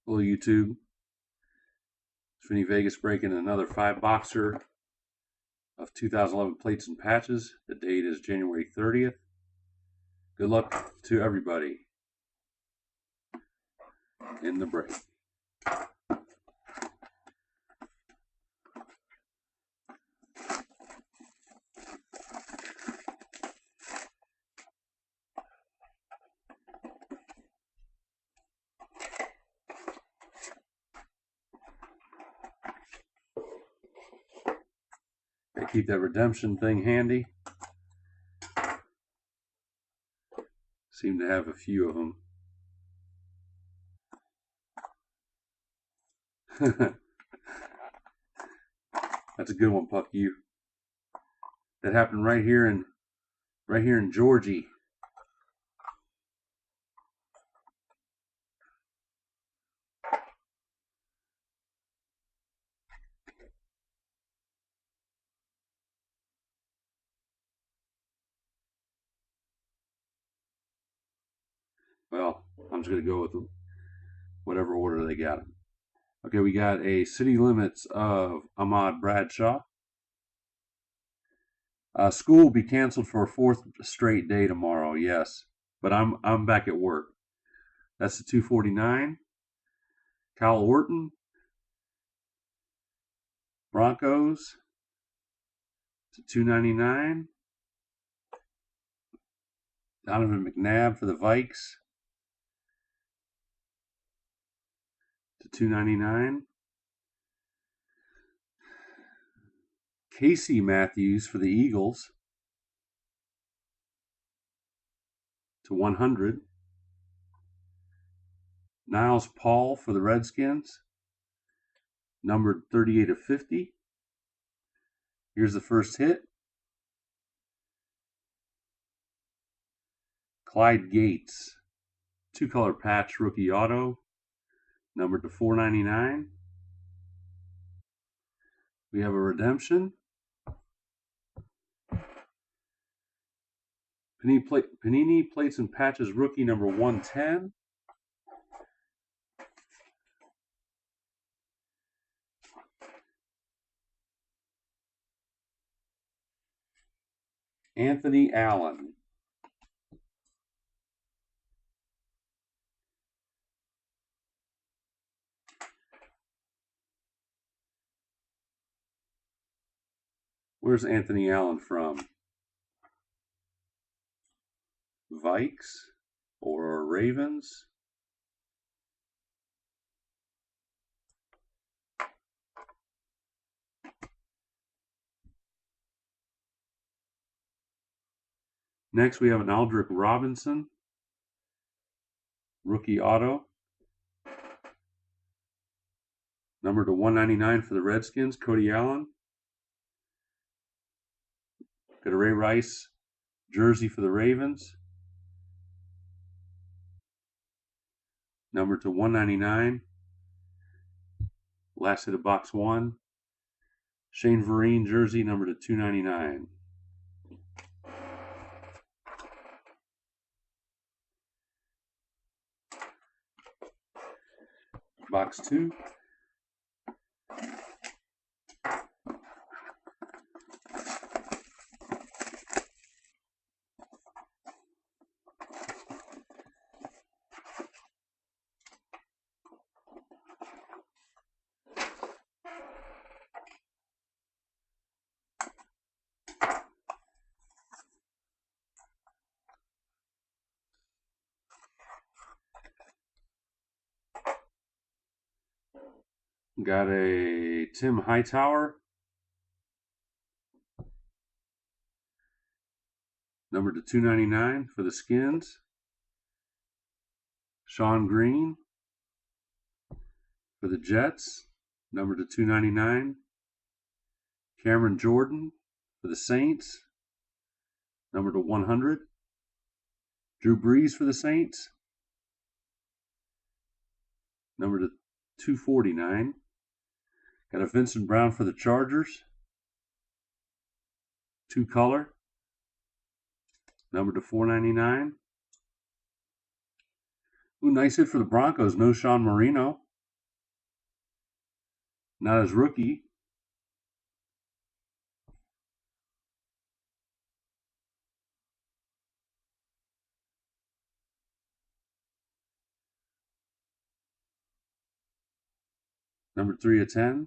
Hello YouTube, it's Vinny Vegas breaking another 5-boxer of 2011 plates and patches. The date is January 30th. Good luck to everybody in the break. Okay, keep that redemption thing handy. Seem to have a few of them. That's a good one, Puck. That happened right here in Georgie. Well, I'm just going to go with whatever order they got them. Okay, we got a City Limits of Ahmad Bradshaw. School will be canceled for a fourth straight day tomorrow. Yes, but I'm back at work. That's the 249. Kyle Orton, Broncos to 299. Donovan McNabb for the Vikes to 299. Casey Matthews for the Eagles to 100. Niles Paul for the Redskins, numbered 38 of 50. Here's the first hit. Clyde Gates, 2-color patch rookie auto, numbered to 499. We have a redemption. Panini Plates and Patches rookie number 110. Anthony Allen. Where's Anthony Allen from? Vikes or Ravens? Next, we have an Aldrick Robinson, rookie auto, number to 199 for the Redskins, Cody Allen. Got a Ray Rice jersey for the Ravens, number to 199. Last hit of box 1. Shane Vereen jersey, number to 299. Box 2. Got a Tim Hightower, number to 299 for the Skins. Sean Green for the Jets, number to 299. Cameron Jordan for the Saints, number to 100. Drew Brees for the Saints, number to 249. Got a Vincent Brown for the Chargers, 2-color, number to 499. Ooh, nice hit for the Broncos. No Sean Marino. Not his rookie. Number 3 of 10.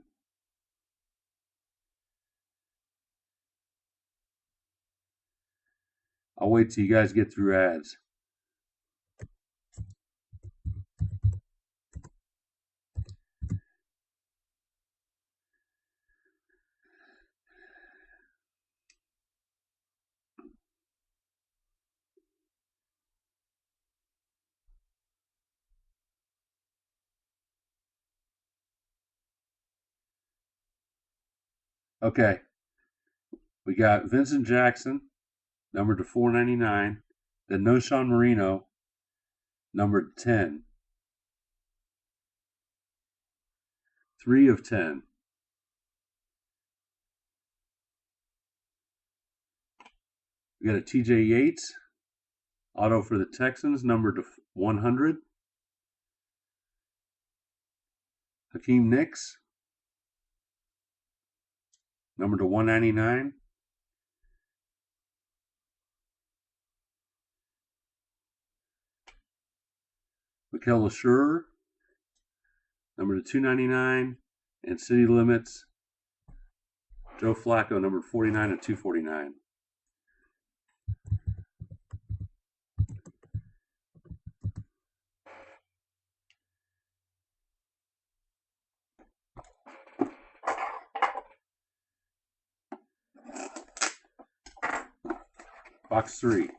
I'll wait till you guys get through ads. Okay. We got Vincent Jackson, numbered to 499. Then Noshawn Marino, numbered 10. 3 of 10. We got a TJ Yates, auto for the Texans, numbered to 100. Hakeem Nicks, numbered to 199. Mikel Leshoure, numbered to 299. And City Limits, Joe Flacco, numbered 49 of 249. Box 3.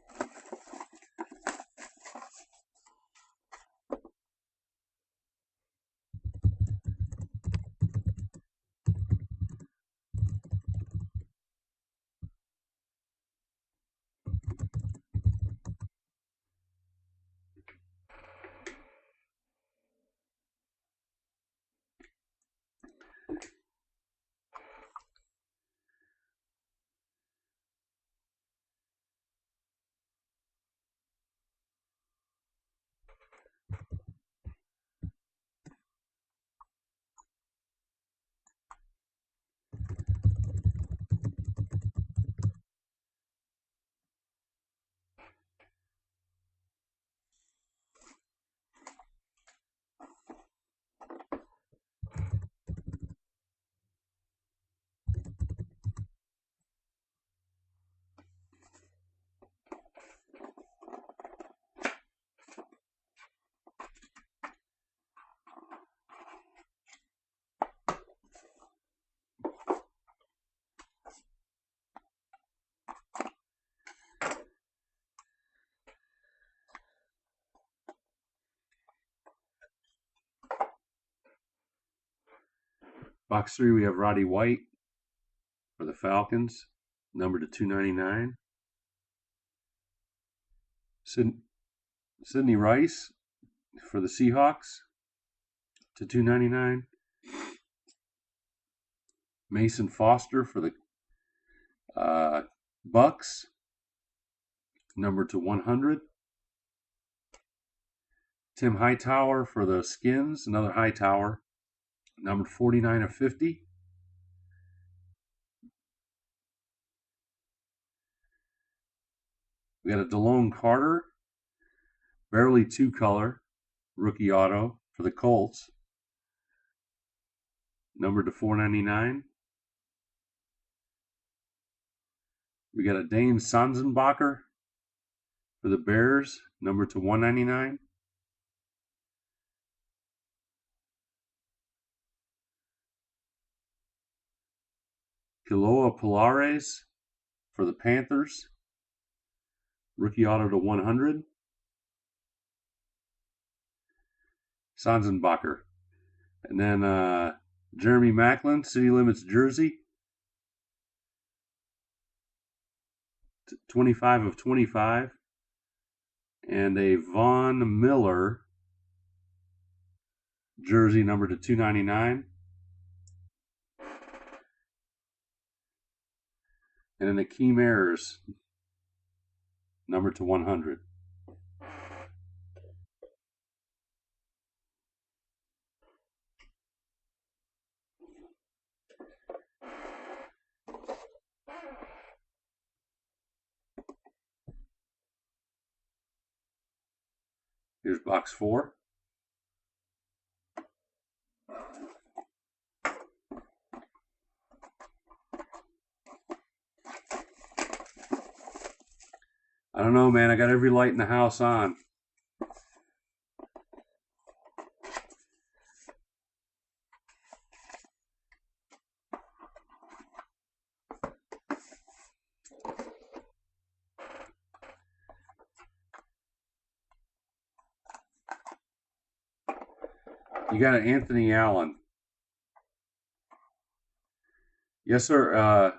Box 3, we have Roddy White for the Falcons, numbered to 299. Sidney Rice for the Seahawks to 299. Mason Foster for the Bucks, numbered to 100. Tim Hightower for the Skins, another Hightower, numbered 49 of 50. We got a DeLone Carter, barely 2-color, rookie auto for the Colts, numbered to 499. We got a Dane Sanzenbacher for the Bears, numbered to 199. Kiloa Pilares for the Panthers, rookie auto to 100. Sanzenbacher. And then Jeremy Maclin, City Limits jersey, 25 of 25. And a Von Miller jersey, numbered to 299. And an Akeem Ayers, numbered to 100. Here's box 4. I don't know, man. I got every light in the house on. You got an Anthony Allen. Yes, sir.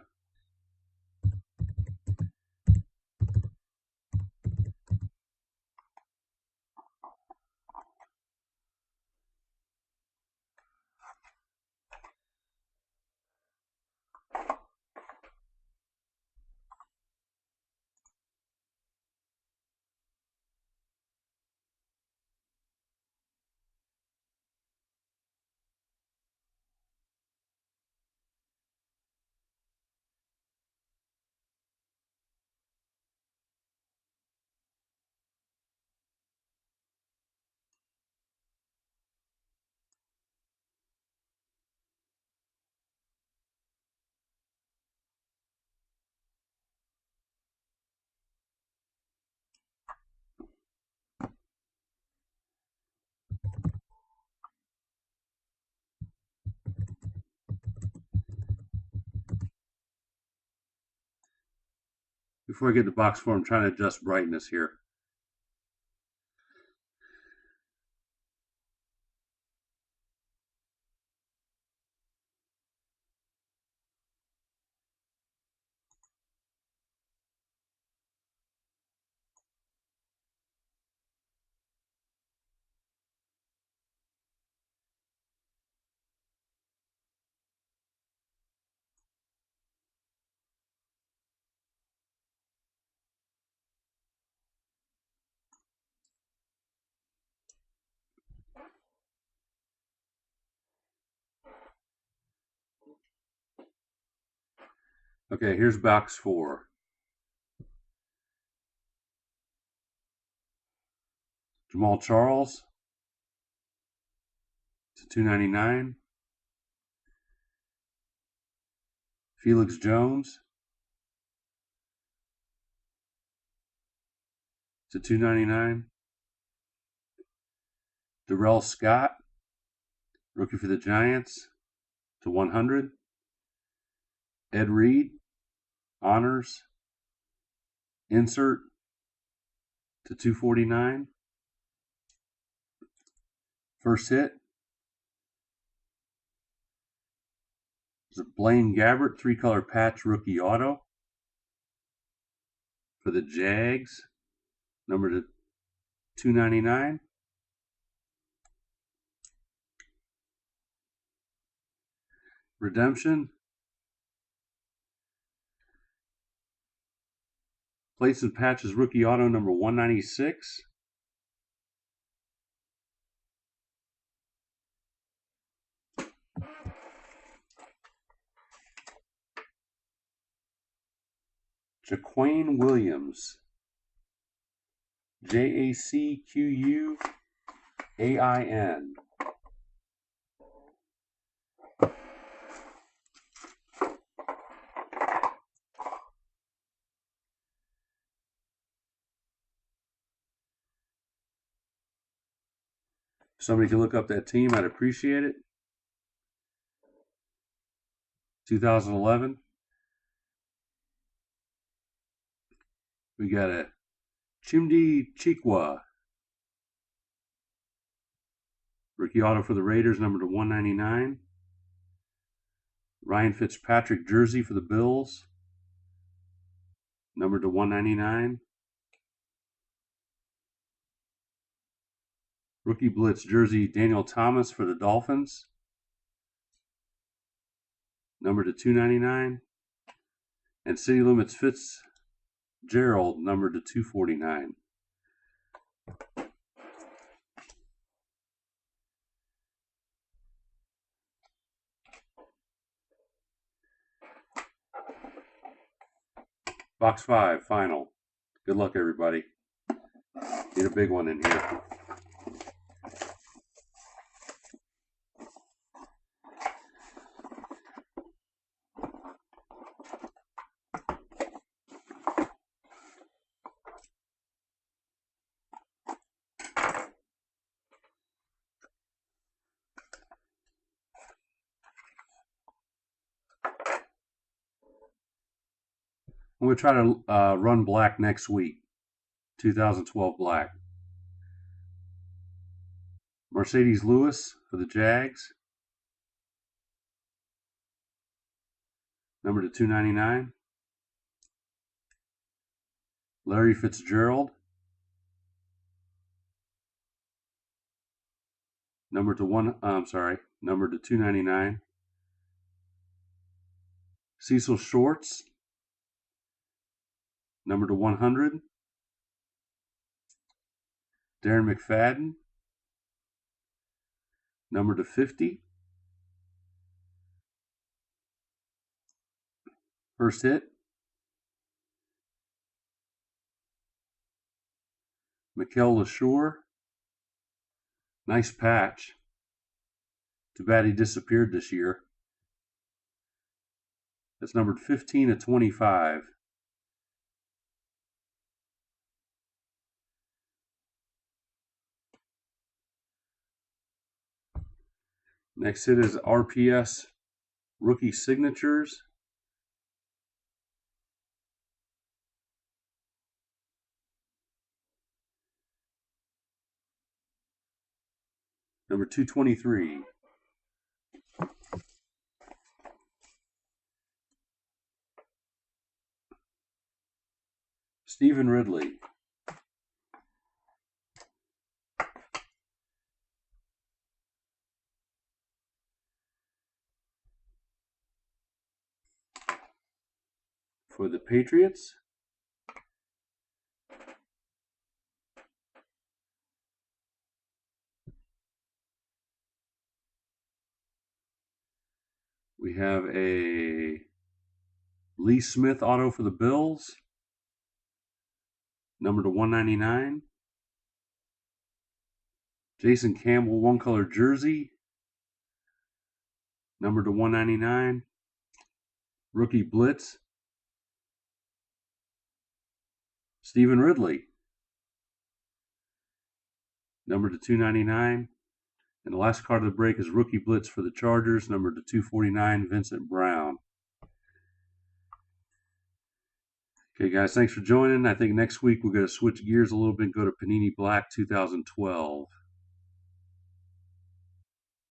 Before I get to box 4, I'm trying to adjust brightness here. Okay, here's box 4. Jamal Charles /299. Felix Jones /299. Darrell Scott, rookie for the Giants, /100. Ed Reed, honors, insert /249. First hit is a Blaine Gabbert 3-color patch rookie auto for the Jags, number /299. Redemption. Plates and patches rookie auto number 196. Jaquan Williams. JACQUAIN. If somebody could look up that team, I'd appreciate it. 2011. We got a Chimdi Chikwa, rookie auto for the Raiders, number /199. Ryan Fitzpatrick jersey for the Bills, number /199. Rookie Blitz jersey Daniel Thomas for the Dolphins, number /299. And City Limits Fitzgerald, number /249. Box 5, final. Good luck, everybody. Need a big one in here. I'm going to try to run black next week. 2012 black. Mercedes Lewis for the Jags. Number to 299. Larry Fitzgerald. Number to 299. Cecil Shorts. Number to 100. Darren McFadden. Number to 50. First hit. Mikel LeSure. Nice patch. Too bad he disappeared this year. That's numbered 15 of 25. Next hit is RPS Rookie Signatures. Number 223. Stephen Ridley. For the Patriots. We have a Lee Smith auto for the Bills. Number to 199. Jason Campbell one color jersey. Number to 199. Rookie Blitz. Stephen Ridley. Number to 299. And the last card of the break is Rookie Blitz for the Chargers. Number to 249, Vincent Brown. Okay, guys, thanks for joining. I think next week we're going to switch gears a little bit and go to Panini Black 2012.